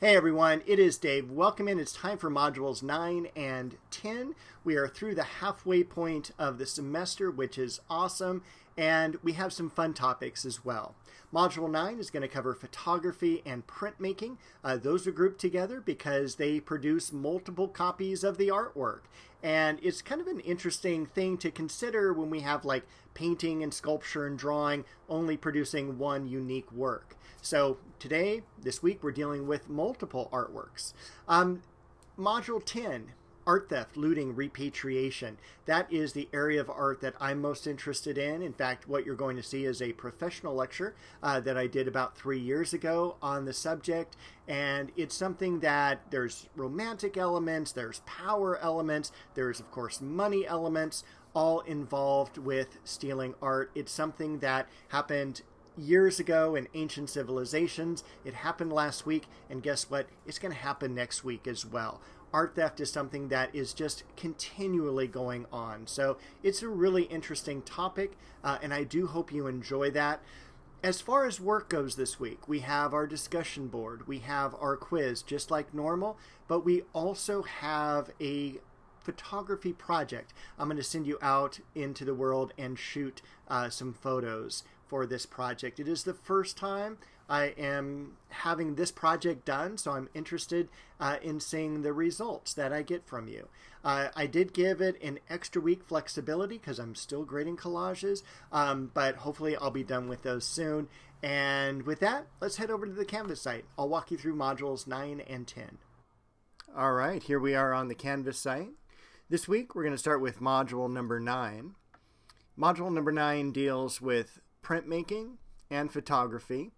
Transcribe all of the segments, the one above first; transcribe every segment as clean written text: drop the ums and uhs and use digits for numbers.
Hey everyone, it is Dave. Welcome in. It's time for modules 9 and 10. We are through the halfway point of the semester, which is awesome, and we have some fun topics as well. Module 9 is going to cover photography and printmaking. Those are grouped together because they produce multiple copies of the artwork. And it's kind of an interesting thing to consider when we have like painting and sculpture and drawing only producing one unique work. So today, this week, we're dealing with multiple artworks. Module 10, art theft, looting, repatriation. That is the area of art that I'm most interested in. In fact, what you're going to see is a professional lecture that I did about 3 years ago on the subject. And it's something that there's romantic elements, there's power elements, there's, of course, money elements, all involved with stealing art. It's something that happened years ago in ancient civilizations. It happened last week, and guess what? It's going to happen next week as well. Art theft is something that is just continually going on. So it's a really interesting topic, and I do hope you enjoy that. As far as work goes this week, we have our discussion board, we have our quiz just like normal, but we also have a photography project. I'm going to send you out into the world and shoot some photos for this project. It is the first time I am having this project done, so I'm interested in seeing the results that I get from you. I did give it an extra week flexibility because I'm still grading collages, but hopefully I'll be done with those soon. And with that, let's head over to the Canvas site. I'll walk you through modules 9 and 10. All right, here we are on the Canvas site. This week, we're going to start with module number 9. Module number 9 deals with printmaking and photography.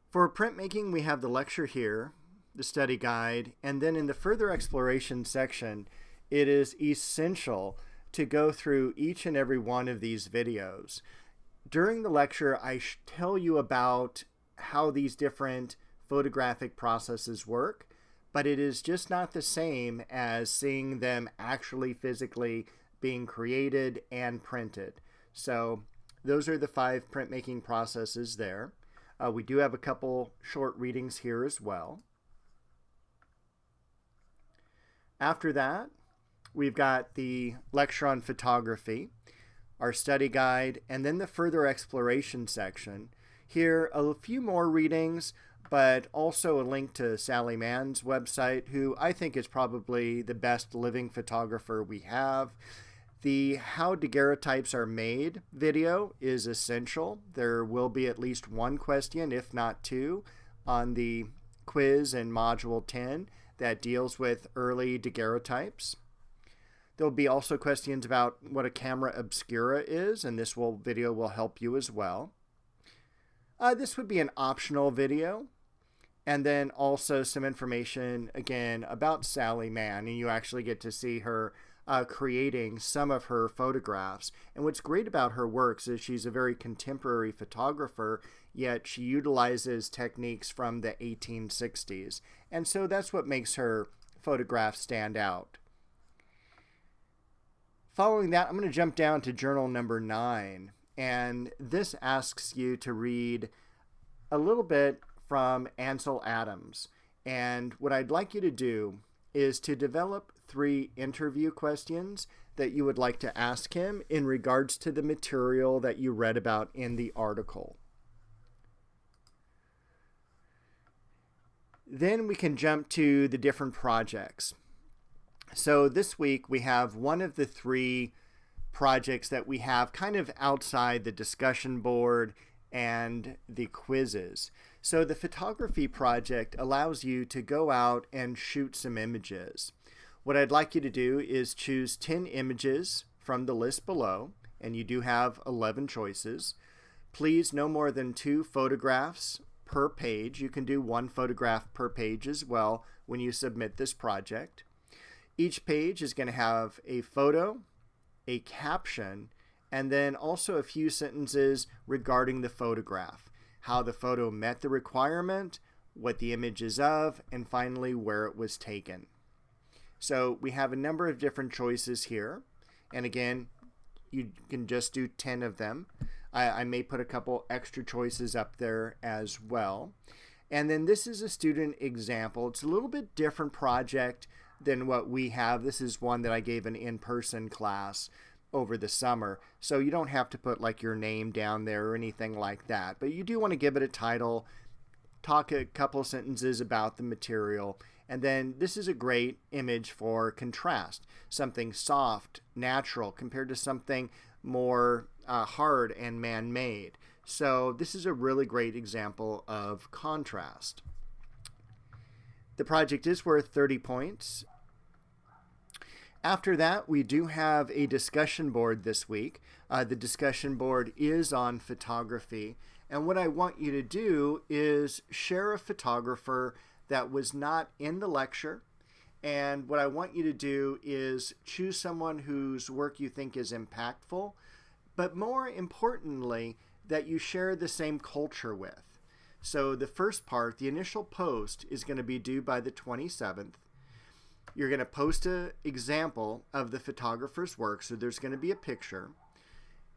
For printmaking, we have the lecture here, the study guide, and then in the further exploration section, it is essential to go through each and every one of these videos. During the lecture, I tell you about how these different photographic processes work, but it is just not the same as seeing them actually physically being created and printed. So those are the 5 printmaking processes there. We do have a couple short readings here as well. After that, we've got the lecture on photography, our study guide, and then the further exploration section. Here, a few more readings, but also a link to Sally Mann's website, who I think is probably the best living photographer we have. The How Daguerreotypes Are Made video is essential. There will be at least one question, if not 2, on the quiz in Module 10 that deals with early daguerreotypes. There'll be also questions about what a camera obscura is, and this video will help you as well. This would be an optional video. And then also some information, again, about Sally Mann, and you actually get to see her creating some of her photographs. And what's great about her works is she's a very contemporary photographer, yet she utilizes techniques from the 1860s. And so that's what makes her photographs stand out. Following that, I'm going to jump down to journal number 9. And this asks you to read a little bit from Ansel Adams. And what I'd like you to do is to develop 3 interview questions that you would like to ask him in regards to the material that you read about in the article. Then we can jump to the different projects. So this week we have one of the 3 projects that we have kind of outside the discussion board and the quizzes. So the photography project allows you to go out and shoot some images. What I'd like you to do is choose 10 images from the list below, and you do have 11 choices. Please, no more than 2 photographs per page. You can do 1 photograph per page as well when you submit this project. Each page is going to have a photo, a caption, and then also a few sentences regarding the photograph, how the photo met the requirement, what the image is of, and finally where it was taken. So we have a number of different choices here, and again, you can just do 10 of them. I may put a couple extra choices up there as well. And then this is a student example. It's a little bit different project than what we have. This is one that I gave an in-person class over the summer. So you don't have to put like your name down there or anything like that. But you do want to give it a title, talk a couple sentences about the material. And then this is a great image for contrast. Something soft, natural, compared to something more hard and man-made. So this is a really great example of contrast. The project is worth 30 points. After that, we do have a discussion board this week. The discussion board is on photography. And what I want you to do is share a photographer that was not in the lecture. And what I want you to do is choose someone whose work you think is impactful, but more importantly, that you share the same culture with. So the first part, the initial post, is going to be due by the 27th. You're going to post an example of the photographer's work, so there's going to be a picture.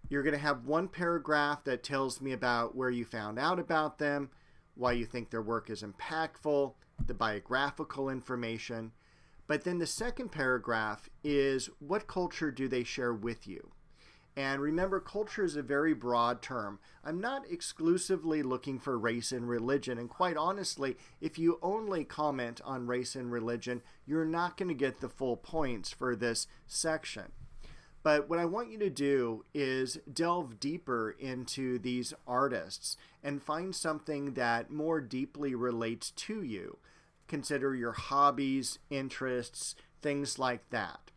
You're going to have one paragraph that tells me about where you found out about them, why you think their work is impactful, the biographical information. But then the second paragraph is what culture do they share with you? And remember, culture is a very broad term. I'm not exclusively looking for race and religion. And quite honestly, if you only comment on race and religion, you're not going to get the full points for this section. But what I want you to do is delve deeper into these artists and find something that more deeply relates to you. Consider your hobbies, interests, things like that.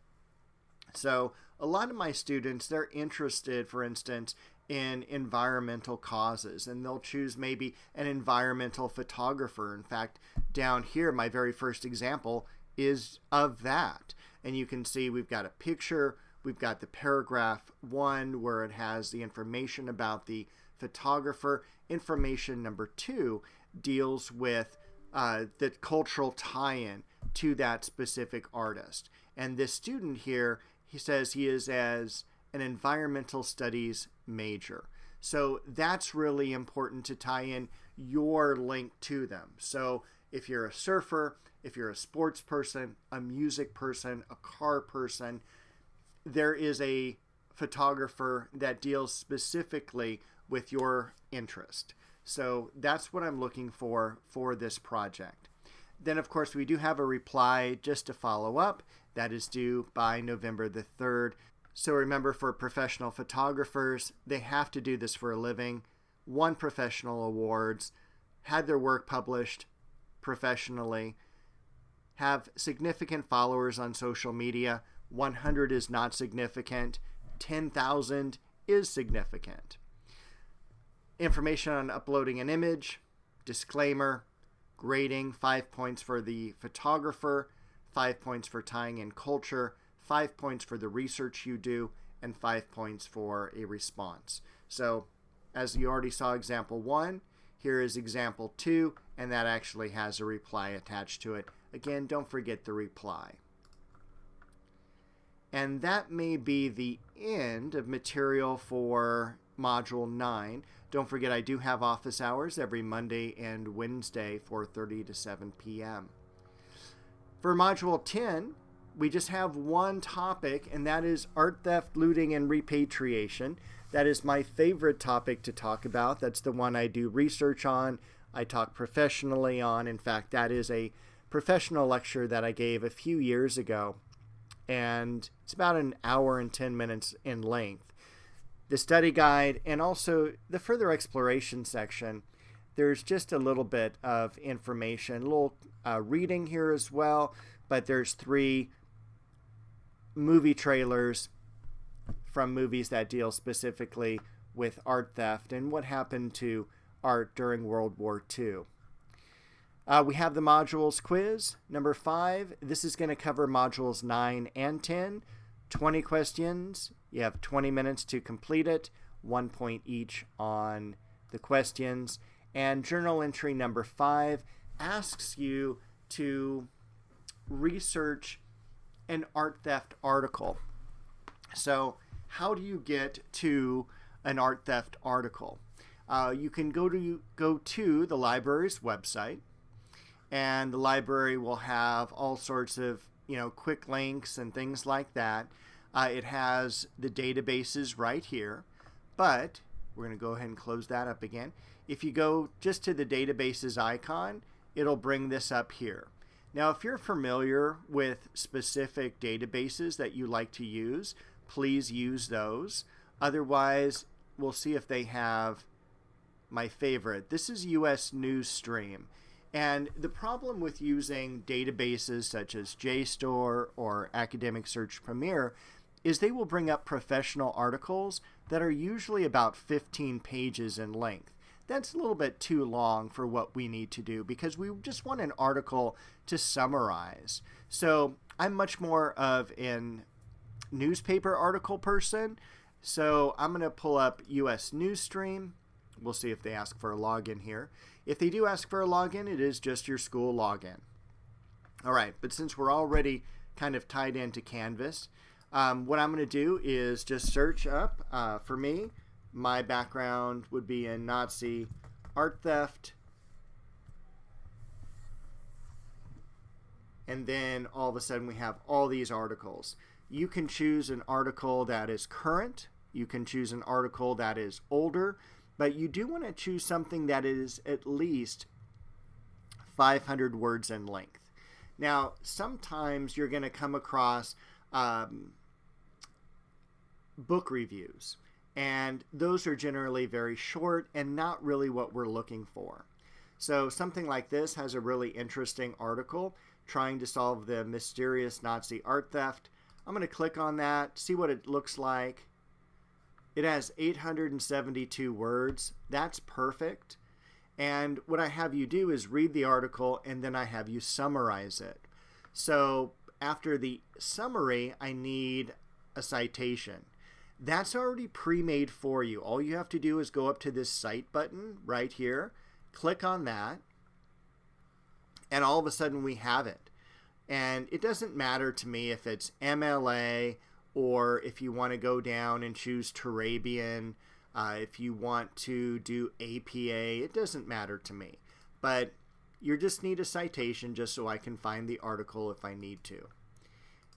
So a lot of my students, they're interested, for instance, in environmental causes, and they'll choose maybe an environmental photographer. In fact, down here, my very first example is of that. And you can see we've got a picture, we've got the paragraph 1 where it has the information about the photographer. Information number 2 deals with the cultural tie-in to that specific artist. And this student here, he says he is as an environmental studies major. So that's really important to tie in your link to them. So if you're a surfer, if you're a sports person, a music person, a car person, there is a photographer that deals specifically with your interest. So that's what I'm looking for this project. Then, of course, we do have a reply just to follow up. That is due by November the 3rd. So remember, for professional photographers, they have to do this for a living, won professional awards, had their work published professionally, have significant followers on social media. 100 is not significant. 10,000 is significant. Information on uploading an image, disclaimer, grading, 5 points for the photographer, 5 points for tying in culture, 5 points for the research you do, and 5 points for a response. So, as you already saw example 1, here is example 2, and that actually has a reply attached to it. Again, don't forget the reply. And that may be the end of material for Module 9. Don't forget, I do have office hours every Monday and Wednesday, 4:30 to 7 p.m. For Module 10, we just have one topic, and that is art theft, looting, and repatriation. That is my favorite topic to talk about. That's the one I do research on, I talk professionally on. In fact, that is a professional lecture that I gave a few years ago, and it's about an hour and 10 minutes in length. The study guide and also the further exploration section, there's just a little bit of information, a little reading here as well, but there's 3 movie trailers from movies that deal specifically with art theft and what happened to art during World War II. We have the modules quiz, number 5. This is going to cover modules 9 and 10. 20 questions. You have 20 minutes to complete it. 1 point each on the questions. And journal entry number 5 asks you to research an art theft article. So how do you get to an art theft article? You can go to the library's website, and the library will have all sorts of quick links and things like that. It has the databases right here, but we're going to go ahead and close that up again. If you go just to the databases icon, it'll bring this up here. Now, if you're familiar with specific databases that you like to use, please use those. Otherwise, we'll see if they have my favorite. This is US News Stream. And the problem with using databases such as JSTOR or Academic Search Premier is they will bring up professional articles that are usually about 15 pages in length. That's a little bit too long for what we need to do because we just want an article to summarize. So I'm much more of an newspaper article person. So I'm going to pull up US News Stream. We'll see if they ask for a login here. If they do ask for a login, it is just your school login. All right, but since we're already kind of tied into Canvas, what I'm going to do is just search up, for me, my background would be in Nazi art theft. And then all of a sudden we have all these articles. You can choose an article that is current. You can choose an article that is older. But you do want to choose something that is at least 500 words in length. Now, sometimes you're going to come across book reviews. And those are generally very short and not really what we're looking for. So something like this has a really interesting article trying to solve the mysterious Nazi art theft. I'm going to click on that, see what it looks like. It has 872 words. That's perfect. And what I have you do is read the article and then I have you summarize it. So after the summary, I need a citation. That's already pre-made for you. All you have to do is go up to this Cite button right here, click on that, and all of a sudden we have it. And it doesn't matter to me if it's MLA or if you want to go down and choose Turabian, if you want to do APA, it doesn't matter to me. But you just need a citation just so I can find the article if I need to.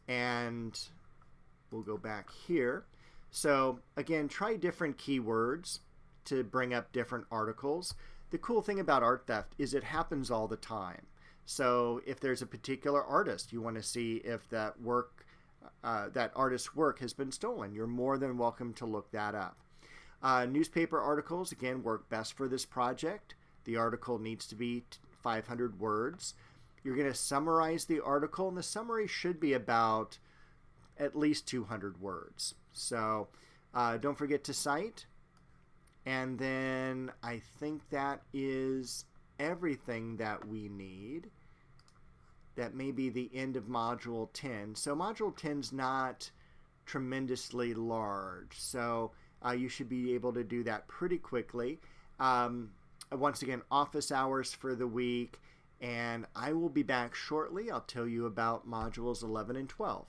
And we'll go back here. So again, try different keywords to bring up different articles. The cool thing about art theft is it happens all the time. So if there's a particular artist, you want to see if that work, that artist's work has been stolen, you're more than welcome to look that up. Newspaper articles, again, work best for this project. The article needs to be 500 words. You're going to summarize the article, and the summary should be about at least 200 words. So don't forget to cite. And then I think that is everything that we need. That may be the end of Module 10. So Module 10 is not tremendously large. So you should be able to do that pretty quickly. Once again, office hours for the week. And I will be back shortly. I'll tell you about Modules 11 and 12.